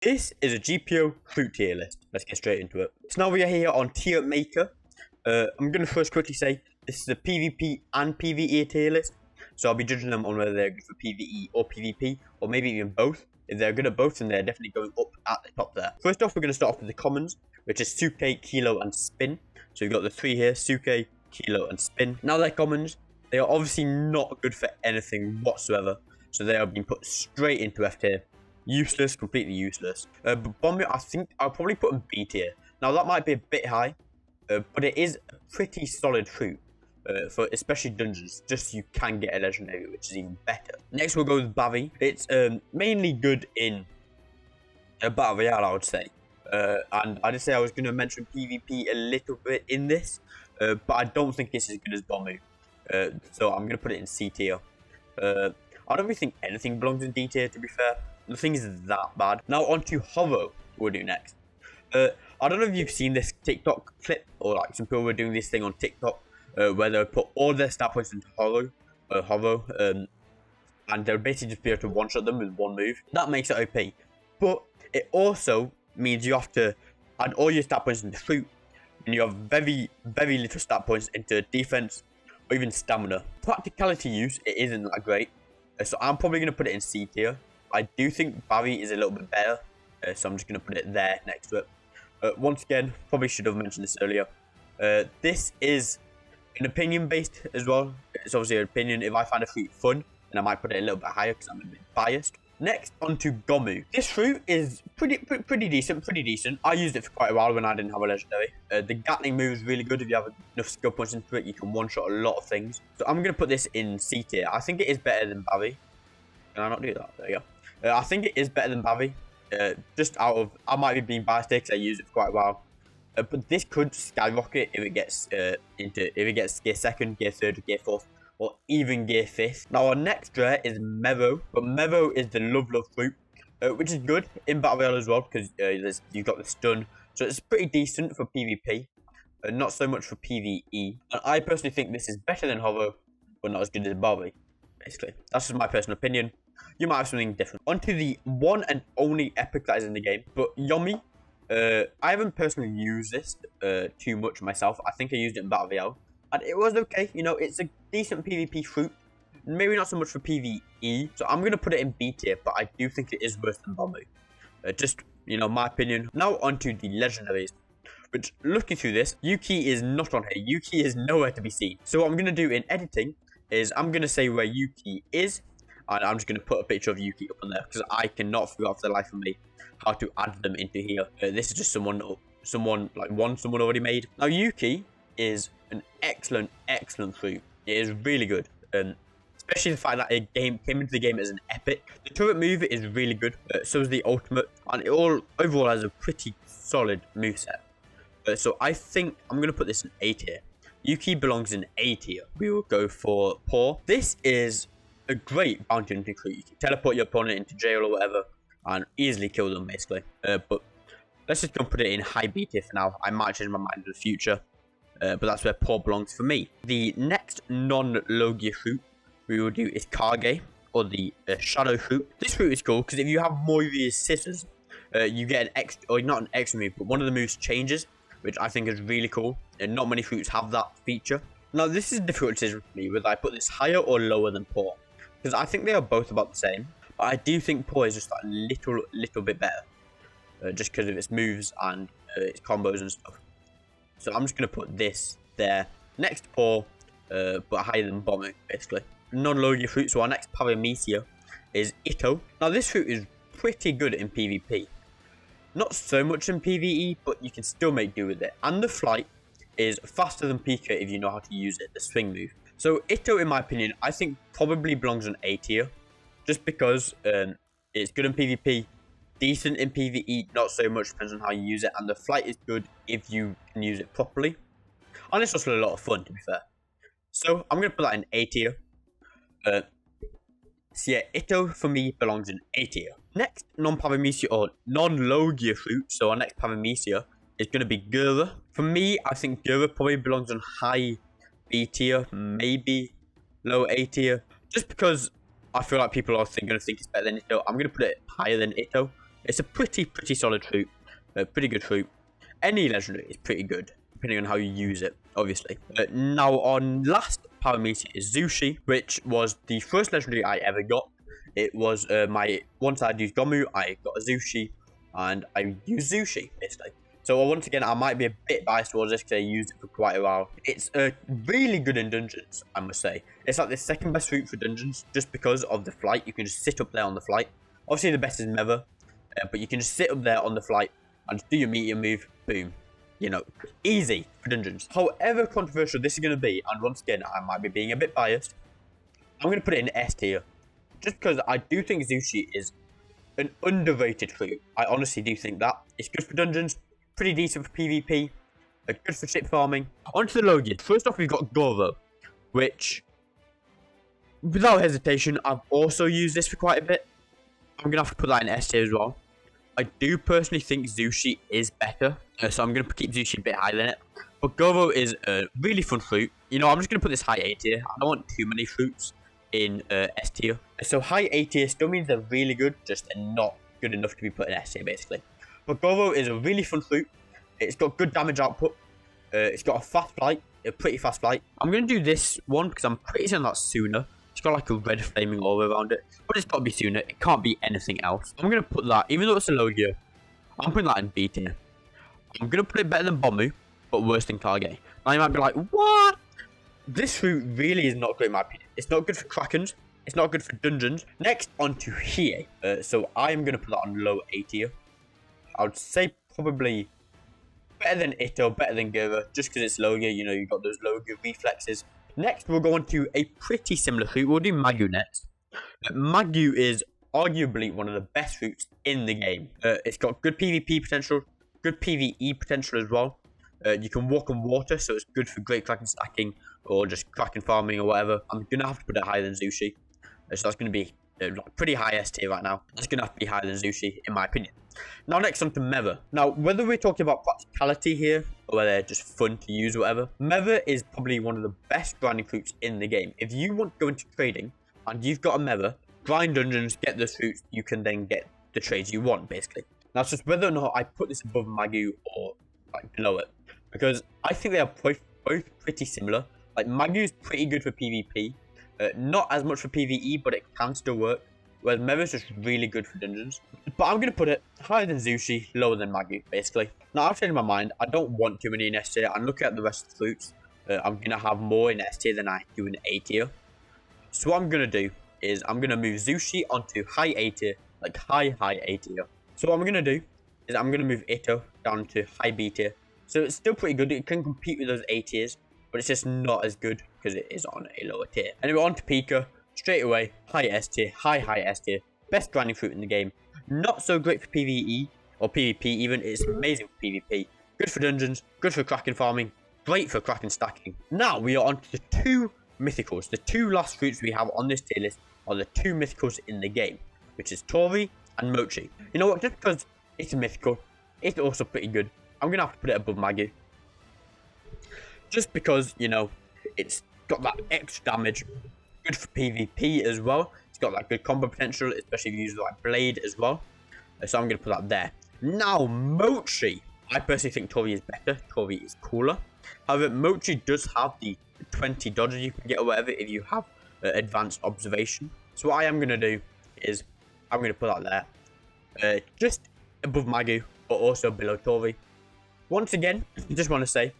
This is a GPO fruit tier list. Let's get straight into it. So now we are here on tier maker. I'm going to first quickly say this is a PvP and PvE tier list. So I'll be judging them on whether they're good for PvE or PvP, or maybe even both. If they're good at both, then they're definitely going up at the top there. First off, we're going to start off with the commons, which is Suke, Kilo, and Spin. So we've got the three here, Suke, Kilo, and Spin. Now they're commons. They are obviously not good for anything whatsoever. So they are being put straight into F tier. Useless, completely useless. But Bomb, I think I'll probably put in B tier. Now that might be a bit high, but it is a pretty solid fruit. For especially dungeons, just so you can get a legendary, which is even better. Next we'll go with Bavi. It's mainly good in Battle Royale, I would say. And I did say I was going to mention PvP a little bit in this, but I don't think it's as good as Bombu. So I'm going to put it in C tier. I don't really think anything belongs in D tier, to be fair. Nothing is that bad. Now on to Hovo, we'll do next. I don't know if you've seen this TikTok clip, or like some people were doing this thing on TikTok, where they'll put all their stat points into Hovo, and they'll basically just be able to one-shot them with one move. That makes it OP. But it also means you have to add all your stat points into fruit, and you have very, very little stat points into defense, or even stamina. Practicality use, it isn't that great. So I'm probably going to put it in C tier. I do think Barry is a little bit better, so I'm just going to put it there next to it. Once again, probably should have mentioned this earlier. This is an opinion based as well. It's obviously an opinion. If I find a fruit fun, then I might put it a little bit higher because I'm a bit biased. Next, on to Gomu. This fruit is pretty decent. I used it for quite a while when I didn't have a legendary. The Gatling move is really good. If you have enough skill points into it, you can one-shot a lot of things. So I'm going to put this in C tier. I think it is better than Bavi. Can I not do that? There you go. I think it is better than Bavi. Just out of, I might be being biased because I used it for quite a while. But this could skyrocket if it gets gear 2nd, gear 3rd, gear 4th, or even gear 5th. Now our next rare is Mevo, but Mevo is the love fruit, which is good in Battle Royale as well because you've got the stun, so it's pretty decent for PvP, not so much for PvE. And I personally think this is better than Hovo, but not as good as Barbie. Basically, that's just my personal opinion. You might have something different. Onto the one and only epic that is in the game, but Yomi. I haven't personally used this too much myself. I think I used it in Battle Royale, and it was okay. You know, it's a decent PvP fruit. Maybe not so much for PvE, so I'm going to put it in B tier, but I do think it is worse than Bombu. Just, you know, my opinion. Now onto the legendaries, which looking through this, Yuki is not on here. Yuki is nowhere to be seen. So what I'm going to do in editing is I'm going to say where Yuki is, and I'm just going to put a picture of Yuki up on there because I cannot figure out for the life of me how to add them into here. This is just someone already made. Now Yuki is an excellent fruit. It is really good, especially the fact that it came into the game as an epic. The turret move is really good. So is the ultimate, and it overall has a pretty solid moveset. So I think I'm going to put this in A tier. Yuki belongs in A tier. We will go for Paw. This is a great bounty hunting fruit. You can teleport your opponent into jail or whatever and easily kill them, basically. But let's just go and put it in high B tier for now. I might change my mind in the future, but that's where Paw belongs for me. The next non-Logia fruit we will do is Kage, or the Shadow fruit. This fruit is cool because if you have Moiri's scissors, you get an extra, or not an extra move, but one of the moves changes, which I think is really cool. And not many fruits have that feature. Now this is a difficult decision for me, whether I put this higher or lower than Paw, because I think they are both about the same. But I do think Paw is just a little bit better, just because of its moves and its combos and stuff. So I'm just going to put this there, next to Paw, but higher than Bomber, basically. Non-Logia fruit, so our next Paramecia is Ito. Now this fruit is pretty good in PvP. Not so much in PvE, but you can still make do with it. And the flight is faster than Pika if you know how to use it, the swing move. So Ito, in my opinion, I think probably belongs in A tier. Just because it's good in PvP, decent in PvE, not so much, depends on how you use it. And the flight is good if you can use it properly. And it's also a lot of fun, to be fair. So I'm going to put that in A tier. So yeah, Ito for me belongs in A tier. Next non-Paramecia or non-Logia fruit, so our next Paramecia is going to be Gura. For me, I think Gura probably belongs on high B tier, maybe low A tier, just because I feel like people are going to think it's better than Ito. I'm going to put it higher than Ito, It's a pretty solid fruit. Pretty good fruit. Any legendary is pretty good, depending on how you use it, obviously. Now, on last power meter is Zushi, which was the first legendary I ever got. It was once I'd used Gomu, I got a Zushi, and I used Zushi, basically. So once again, I might be a bit biased towards this because I used it for quite a while. It's really good in dungeons, I must say. It's like the second best fruit for dungeons, just because of the flight. You can just sit up there on the flight. Obviously, the best is Never, but you can just sit up there on the flight and just do your meteor move, boom. You know, easy for dungeons. However controversial this is going to be, and once again, I might be being a bit biased, I'm going to put it in S tier. Just because I do think Zushi is an underrated fruit. I honestly do think that. It's good for dungeons, pretty decent for PvP, good for ship farming. On to the Logias. First off, we've got Goro, which, without hesitation, I've also used this for quite a bit. I'm going to have to put that in S tier as well. I do personally think Zushi is better, so I'm going to keep Zushi a bit higher than it. But Goro is a really fun fruit. You know, I'm just going to put this high A tier. I don't want too many fruits in S tier. So high A tier still means they're really good, just they're not good enough to be put in S tier, basically. But Goro is a really fun fruit. It's got good damage output. It's got a fast flight, a pretty fast flight. I'm going to do this one because I'm pretty certain that's Sooner. It's got like a red flaming aura around it, but it's got to be Sooner. It can't be anything else. I'm going to put that, even though it's a low gear, I'm putting that in B tier. I'm going to put it better than Bomu, but worse than Kage. Now you might be like, what? This fruit really is not great in my opinion. It's not good for Krakens. It's not good for dungeons. Next, on to Hiei. So I am going to put that on low A tier. I would say probably better than Itto, better than Gura, just because it's low gear. You know, you've got those low gear reflexes. Next, we'll go on to a pretty similar fruit. We'll do Magoo next. Magoo is arguably one of the best fruits in the game. It's got good PvP potential, good PvE potential as well. You can walk on water, so it's good for great Kraken stacking or just Kraken farming or whatever. I'm going to have to put it higher than Zushi. So that's going to be pretty high S tier right now. That's going to have to be higher than Zushi, in my opinion. Now, next on to Meva. Now, whether we're talking about practicality here, or whether they're just fun to use or whatever, Meva is probably one of the best grinding fruits in the game. If you want to go into trading, and you've got a Meva, grind dungeons, get those fruits, you can then get the trades you want, basically. Now, it's just whether or not I put this above Magoo or like below it. Because I think they are both pretty similar. Like, Magoo is pretty good for PvP. Not as much for PvE, but it can still work. Whereas Meva is just really good for dungeons. But I'm going to put it higher than Zushi, lower than Magoo, basically. Now, I've changed my mind. I don't want too many in S tier. I'm looking at the rest of the fruits. I'm going to have more in S tier than I do in A tier. So what I'm going to do is I'm going to move Zushi onto high A tier. Like high A tier. So what I'm going to do is I'm going to move Itto down to high B tier. So it's still pretty good. It can compete with those A tiers. But it's just not as good because it is on a lower tier. Anyway, on to Pika. Straight away, high S tier, high S tier. Best grinding fruit in the game. Not so great for PvE or PvP even. It's amazing for PvP. Good for dungeons, good for Kraken farming, great for Kraken stacking. Now we are on to the two mythicals. The two last fruits we have on this tier list are the two mythicals in the game, which is Tori and Mochi. You know what, just because it's a mythical, it's also pretty good. I'm going to have to put it above Magoo. Just because, you know, it's got that extra damage. Good for PvP as well. It's got that good combo potential, especially if you use the right blade as well. So I'm going to put that there. Now, Mochi. I personally think Tori is better. Tori is cooler. However, Mochi does have the 20 dodges you can get or whatever if you have advanced observation. So what I am going to do is I'm going to put that there. Just above Magoo, but also below Tori. Once again, I just want to say,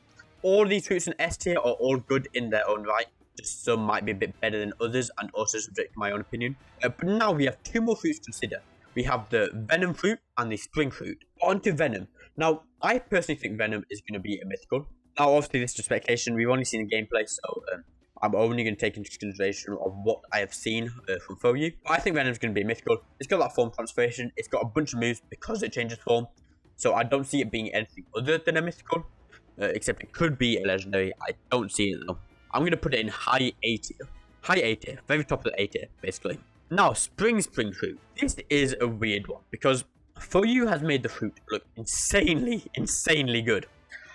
all these fruits in S tier are all good in their own right. Just some might be a bit better than others and also subject to my own opinion. But now we have two more fruits to consider. We have the venom fruit and the spring fruit. On to venom. Now, I personally think venom is going to be a mythical. Now, obviously, this is speculation. We've only seen the gameplay, so I'm only going to take into consideration of what I have seen from Foyu. I think venom is going to be a mythical. It's got that form transformation. It's got a bunch of moves because it changes form. So I don't see it being anything other than a mythical. Except it could be a legendary. I don't see it though. I'm going to put it in high A tier. High A tier. Very top of the A tier, basically. Now, spring fruit. This is a weird one because Foyu has made the fruit look insanely good.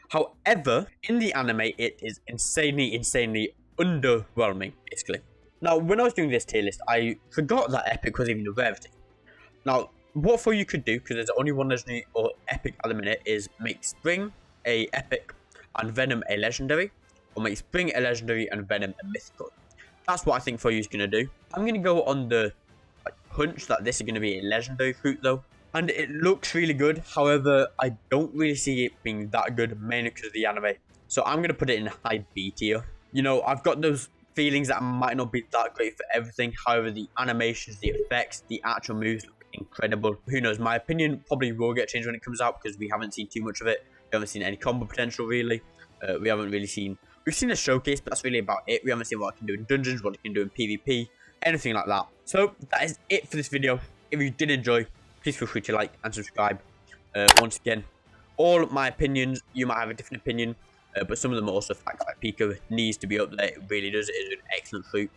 However, in the anime, it is insanely underwhelming, basically. Now, when I was doing this tier list, I forgot that Epic was even a rarity. Now, what for you could do, because there's only one legendary or epic at the minute, is make Spring a epic and Venom a legendary, or make Spring a legendary and Venom a mythical. That's what I think for you is going to do. I'm going to go on the hunch that this is going to be a legendary fruit though. And it looks really good. However, I don't really see it being that good, mainly because of the anime. So I'm going to put it in high B tier. You know, I've got those feelings that might not be that great for everything. However, the animations, the effects, the actual moves look incredible. Who knows? My opinion probably will get changed when it comes out because we haven't seen too much of it. We haven't seen any combo potential really. We haven't really seen... We've seen a showcase, but that's really about it. We haven't seen what it can do in dungeons, what it can do in PvP, anything like that. So that is it for this video. If you did enjoy, please feel free to like and subscribe. Once again, all my opinions, you might have a different opinion, but some of them are also facts. Like Pika needs to be up there. It really does. It is an excellent fruit.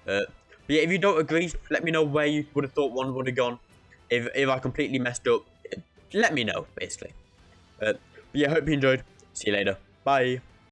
But yeah, if you don't agree, let me know where you would have thought one would have gone. If I completely messed up, let me know, basically. But yeah, hope you enjoyed. See you later. Bye.